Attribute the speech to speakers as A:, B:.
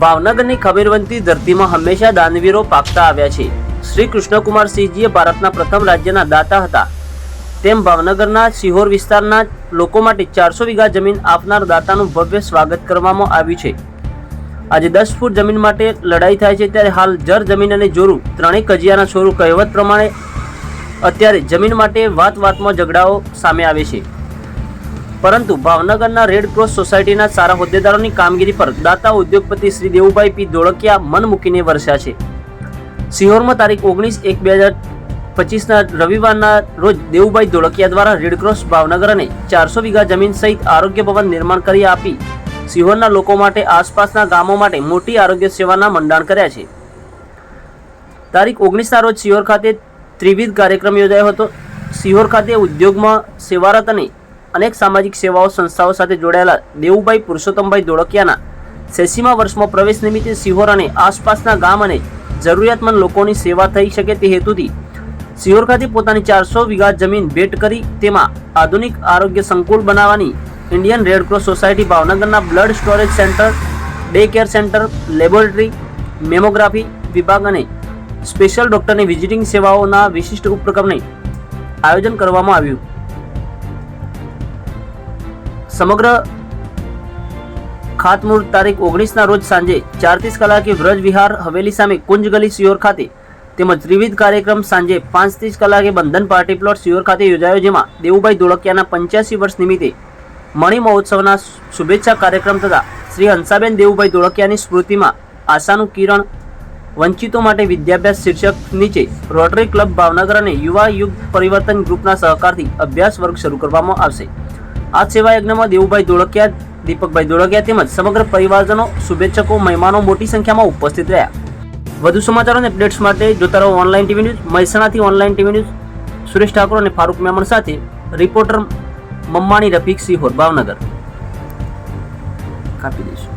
A: ભાવનગરની ખબરવંતી ધરતીમાં હંમેશા દાનવીરો પાકતા આવ્યા છે. શ્રી કૃષ્ણકુમારસિંહજી ભારતના પ્રથમ રાજ્યના દાતા હતા. તેમ ભાવનગરના સિહોર વિસ્તારના લોકો માટે 400 વીઘા જમીન આપનાર દાતાનું ભવ્ય સ્વાગત કરવામાં આવ્યું છે. આજે 10 ફૂટ જમીન માટે લડાઈ થાય છે, ત્યારે હાલ જર જમીન અને જોરું ત્રણેય કજિયાના છોરું કહેવત પ્રમાણે અત્યારે જમીન માટે વાતમાં ઝઘડાઓ સામે આવે છે. પરંતુ ભાવનગરના રેડ ક્રોસ સોસાયટીના સારા હોદ્દેદારોની કામગીરી પર દાતા ઉદ્યોગપતિ શ્રી દેવુભાઈ પી ધોળકિયા મન મૂકીને વરસ્યા છે. સિહોરમાં તારીખ 19/1/2025ના રવિવારના રોજ દેવુભાઈ ધોળકિયા દ્વારા રેડક્રોસ ભાવનગર અને 400 વીઘા જમીન સહિત આરોગ્ય ભવન નિર્માણ કરી આપી સિહોરના લોકો માટે આસપાસના ગામો માટે મોટી આરોગ્ય સેવાના મંડાણ કર્યા છે. તારીખ 19ના રોજ સિહોર ખાતે ત્રિવિધ કાર્યક્રમ યોજાયો હતો. સિહોર ખાતે ઉદ્યોગમાં સેવારત અને અનેક સામાજિક સેવાઓ સંસ્થાઓ સાથે જોડાયેલા દેવુભાઈ પુરુષોત્તમભાઈ ધોળકિયાના 86મા વર્ષમાં પ્રવેશ નિમિત્તે સિહોર અને આસપાસના ગામ અને જરૂરિયાતમંદ લોકોની સેવા થઈ શકે તે હેતુથી સિહોર ખાતે પોતાની 400 વીઘા જમીન ભેટ કરી તેમાં આધુનિક આરોગ્ય સંકુલ બનાવવાની ઇન્ડિયન રેડ ક્રોસ સોસાયટી ભાવનગરના blood storage centre, day care centre, laboratory, mammography વિભાગ અને સ્પેશિયલ ડોક્ટરની વિઝિટિંગ સેવાઓના વિશિષ્ટ ઉપક્રમને આયોજન કરવામાં આવ્યું. સમગ્ર ખાતમુહૂર્ત તારીખ 19ના રોજ સાંજે 4:30 કલાકે વ્રજ વિહાર હવેલી સામે કુંજ ગલી સિહોર ખાતે તેમજ ત્રિવિધ કાર્યક્રમ સાંજે 5:30 કલાકે બંધન પાર્ટી પ્લોટ સિહોર ખાતે યોજાયો, જેમાં દેવુભાઈ ધોળકિયાના 85 વર્ષ નિમિત્તે મણિ મહોત્સવના શુભેચ્છા કાર્યક્રમ તથા શ્રી હંસાબેન દેવુભાઈ ધોળકિયાની સ્મૃતિમાં આશાનું કિરણ, વંચિતો માટે વિદ્યાભ્યાસ શીર્ષક નીચે રોટરી ક્લબ ભાવનગર અને યુવા યુગ પરિવર્તન ગ્રુપના સહકારથી અભ્યાસ વર્ગ શરૂ કરવામાં આવશે. આ સેવા યજ્ઞમાં દેવુભાઈ ધોળકિયા, દીપકભાઈ ધોળકિયા તેમજ સમગ્ર પરિવારજનો, શુભેચ્છકો, મહેમાનો મોટી સંખ્યામાં ઉપસ્થિત રહ્યા. વધુ સમાચારો અને અપડેટ્સ માટે જોતા રહો ઓનલાઈન ટીવી ન્યૂઝ. મહેસાણાથી online TV news Suresh Thakor અને ફારૂક મેમણ સાથે રિપોર્ટર મમ્માણી રફીક, સિહોર, ભાવનગર. કાપી દઈશું.